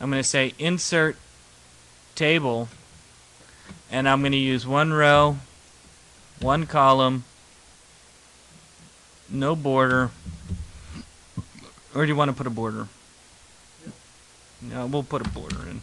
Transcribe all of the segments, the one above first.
I'm going to say insert table, and I'm going to use one row, one column, no border. Or do you want to put a border? No, we'll put a border in.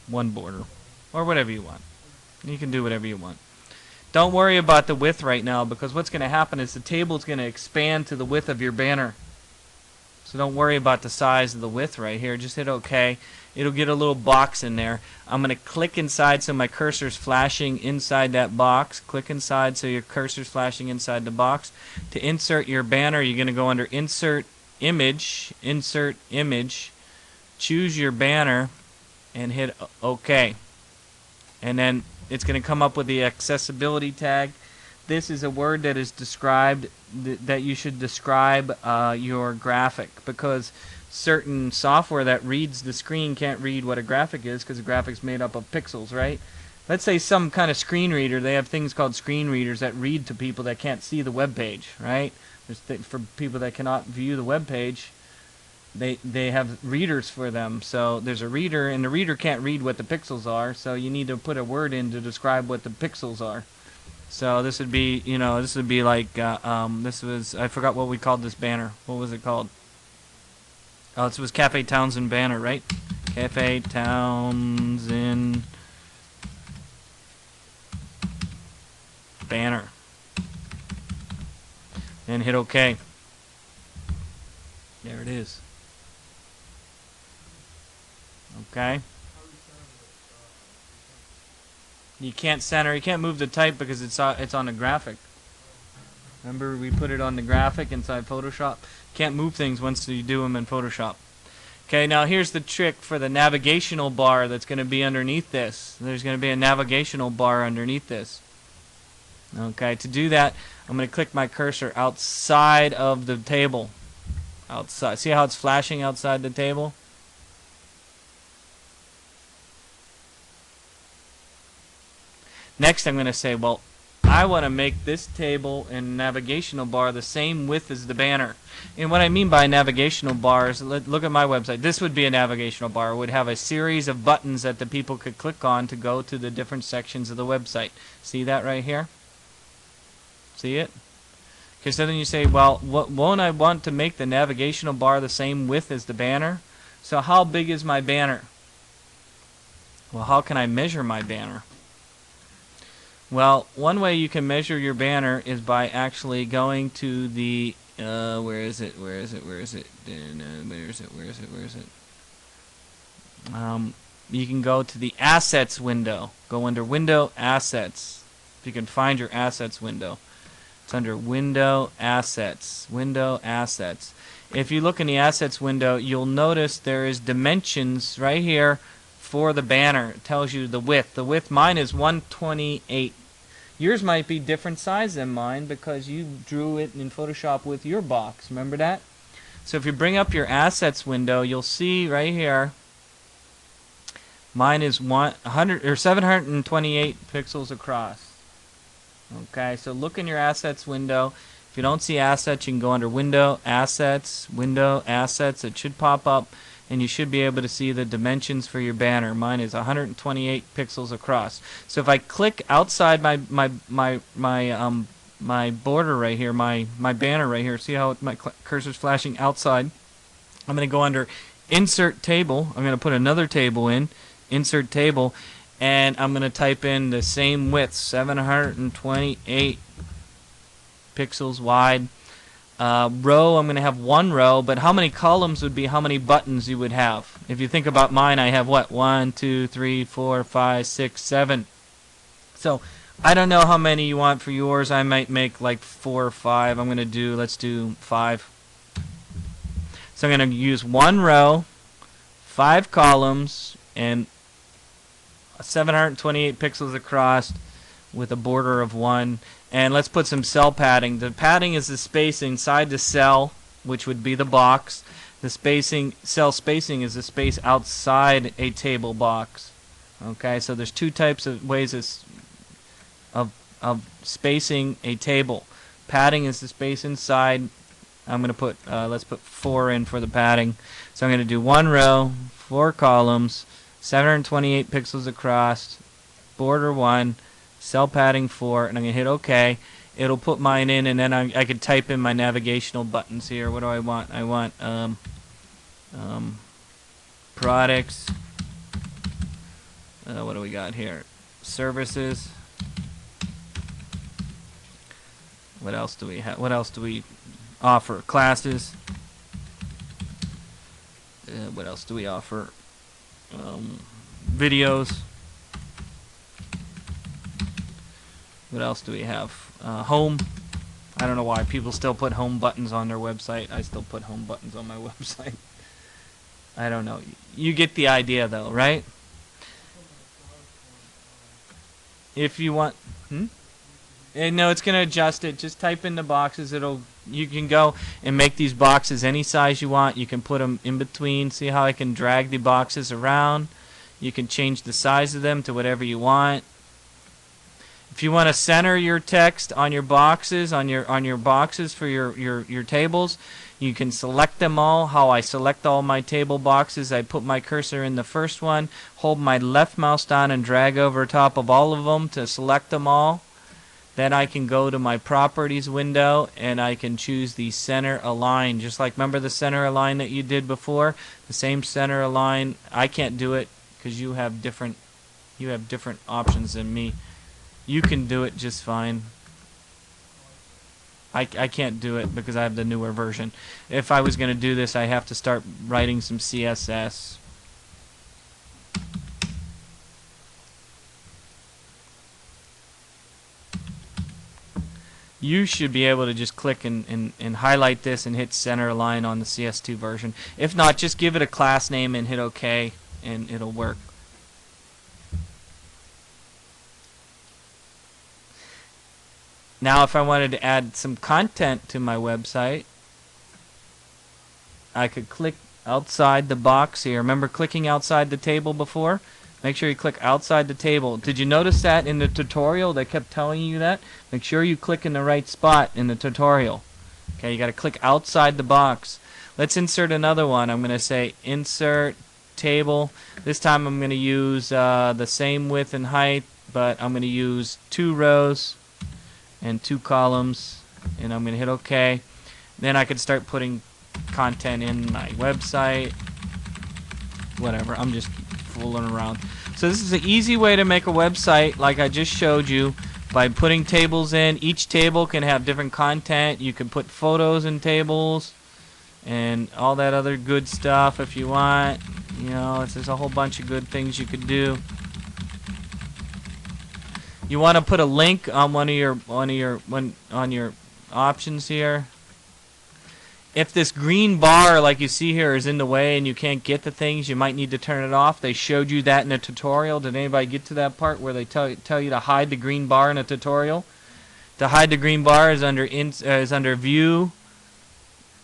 One border. Or whatever you want. You can do whatever you want. Don't worry about the width right now, because what's going to happen is the table is going to expand to the width of your banner. So don't worry about the size of the width right here. Just hit OK. It'll get a little box in there. I'm going to click inside so my cursor's flashing inside that box. Click inside so your cursor's flashing inside the box. To insert your banner, you're going to go under Insert Image, choose your banner, and hit OK. And then it's going to come up with the accessibility tag. This is a word that is described, that you should describe your graphic, because certain software that reads the screen can't read what a graphic is, because the graphic's made up of pixels, right? Let's say some kind of screen reader. They have things called screen readers that read to people that can't see the web page, right? For people that cannot view the web page, they have readers for them. So there's a reader, and the reader can't read what the pixels are, so you need to put a word in to describe what the pixels are. So this would be, this would be like, this was, I forgot what we called this banner. What was it called? Oh, this was Cafe Townsend banner, right? Cafe Townsend banner. And hit OK. There it is. Okay. You can't center. You can't move the type because it's on the graphic. Remember, we put it on the graphic inside Photoshop. Can't move things once you do them in Photoshop. Okay, now here's the trick for the navigational bar that's going to be underneath this. There's going to be a navigational bar underneath this. Okay, to do that, I'm going to click my cursor outside of the table. Outside. See how it's flashing outside the table? Next, I'm going to say, well, I want to make this table and navigational bar the same width as the banner. And what I mean by navigational bar is, look at my website. This would be a navigational bar. It would have a series of buttons that the people could click on to go to the different sections of the website. See that right here? See it? Okay, so then you say, well, won't I want to make the navigational bar the same width as the banner? So how big is my banner? Well, how can I measure my banner? Well, one way you can measure your banner is by actually going to the where is it? You can go to the Assets window. Go under Window, Assets. If you can find your Assets window. It's under Window, Assets. Window, Assets. If you look in the Assets window, you'll notice there is dimensions right here for the banner. It tells you the width. The width, mine is 128. Yours might be different size than mine because you drew it in Photoshop with your box. Remember that? So if you bring up your Assets window, you'll see right here, mine is 728 pixels across. Okay, so look in your Assets window. If you don't see Assets, you can go under Window, Assets, Window, Assets. It should pop up, and you should be able to see the dimensions for your banner. Mine is 128 pixels across. So if I click outside my border right here, my banner right here, see how my cursor's flashing outside? I'm going to go under Insert Table. I'm going to put another table in, Insert Table, and I'm going to type in the same width, 728 pixels wide. Row, I'm going to have one row, but how many columns would be how many buttons you would have? If you think about mine, I have what? 1, 2, 3, 4, 5, 6, 7. So I don't know how many you want for yours. I might make like 4 or 5. I'm going to do, let's do 5. So I'm going to use one row, 5 columns, and 728 pixels across with a border of 1. And let's put some cell padding. The padding is the space inside the cell, which would be the box. The cell spacing is the space outside a table box. Okay, so there's two types of ways of spacing a table. Padding is the space inside. I'm going to put, let's put 4 in for the padding. So I'm going to do 1 row, 4 columns, 728 pixels across, border 1, cell padding 4, and I'm going to hit OK. It'll put mine in, and then I could type in my navigational buttons here. What do I want? I want products. What do we got here? Services. What else do we have? What else do we offer? Classes. What else do we offer? Videos. What else do we have? Home. I don't know why people still put home buttons on their website. I still put home buttons on my website. I don't know. You get the idea though, right? If you want... No, it's going to adjust it. Just type in the boxes. You can go and make these boxes any size you want. You can put them in between. See how I can drag the boxes around? You can change the size of them to whatever you want. If you want to center your text on your boxes, on your boxes for your tables, you can select them all. How I select all my table boxes, I put my cursor in the first one, hold my left mouse down and drag over top of all of them to select them all. Then I can go to my properties window and I can choose the center align. Just like, remember the center align that you did before? The same center align. I can't do it because you have different options than me. You can do it just fine. I can't do it because I have the newer version. If I was going to do this, I have to start writing some CSS. You should be able to just click and highlight this and hit center align on the CS2 version. If not, just give it a class name and hit OK and it'll work. Now if I wanted to add some content to my website, I could click outside the box here. Remember clicking outside the table before? Make sure you click outside the table. Did you notice that in the tutorial they kept telling you that? Make sure you click in the right spot in the tutorial. Okay, you got to click outside the box. Let's insert another one. I'm going to say insert table. This time I'm going to use the same width and height, but I'm going to use 2 rows and 2 columns, and I'm going to hit OK. Then I could start putting content in my website. Whatever, I'm just fooling around. So this is an easy way to make a website like I just showed you by putting tables in. Each table can have different content. You can put photos in tables and all that other good stuff if you want. You know, there's a whole bunch of good things you could do. You want to put a link on one of your options here. If this green bar like you see here is in the way and you can't get the things, you might need to turn it off. They showed you that in a tutorial. Did anybody get to that part where they tell you to hide the green bar in a tutorial? To hide the green bar is under View,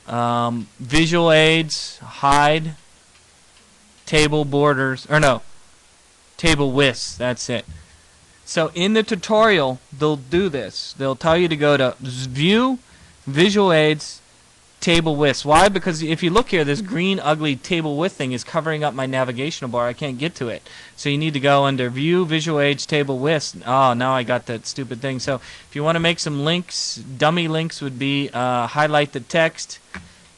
Visual Aids, Hide, Table Borders, or no, Table Widths. That's it. So in the tutorial, they'll do this. They'll tell you to go to View, Visual Aids, Table Widths. Why? Because if you look here, this green ugly table width thing is covering up my navigational bar. I can't get to it. So you need to go under View, Visual Aids, Table Widths. Oh, now I got that stupid thing. So if you want to make some links, dummy links would be highlight the text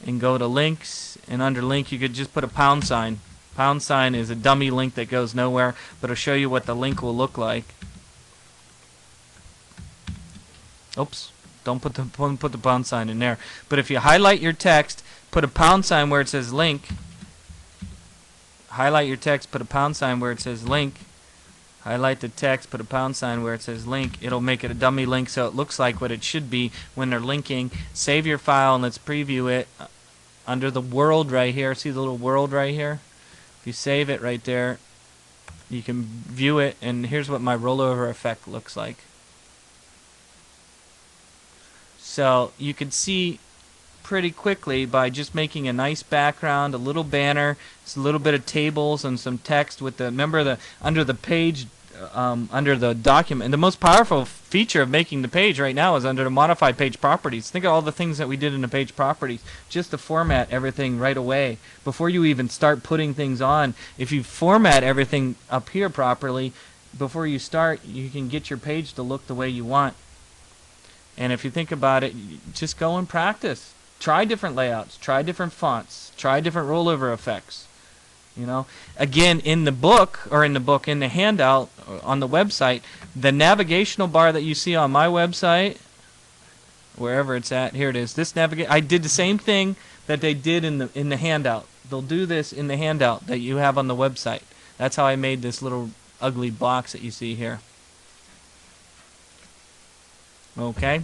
and go to links. And under link, you could just put a pound sign. Pound sign is a dummy link that goes nowhere, but it'll show you what the link will look like. Oops. Don't put the pound sign in there. But if you highlight your text, put a pound sign where it says link. Highlight your text, put a pound sign where it says link. Highlight the text, put a pound sign where it says link. It'll make it a dummy link so it looks like what it should be when they're linking. Save your file and let's preview it. Under the world right here, see the little world right here? If you save it right there, you can view it, and here's what my rollover effect looks like. So you can see pretty quickly by just making a nice background, a little banner, a little bit of tables and some text with the, remember the under the page under the document. And the most powerful feature of making the page right now is under the modify page properties. Think of all the things that we did in the page properties just to format everything right away before you even start putting things on. If you format everything up here properly before you start, you can get your page to look the way you want. And if you think about it, just go and practice. Try different layouts, try different fonts, try different rollover effects. You know, again, in the handout on the website, the navigational bar that you see on my website, wherever it's at, here it is. I did the same thing that they did in the handout. They'll do this in the handout that you have on the website. That's how I made this little ugly box that you see here. Okay.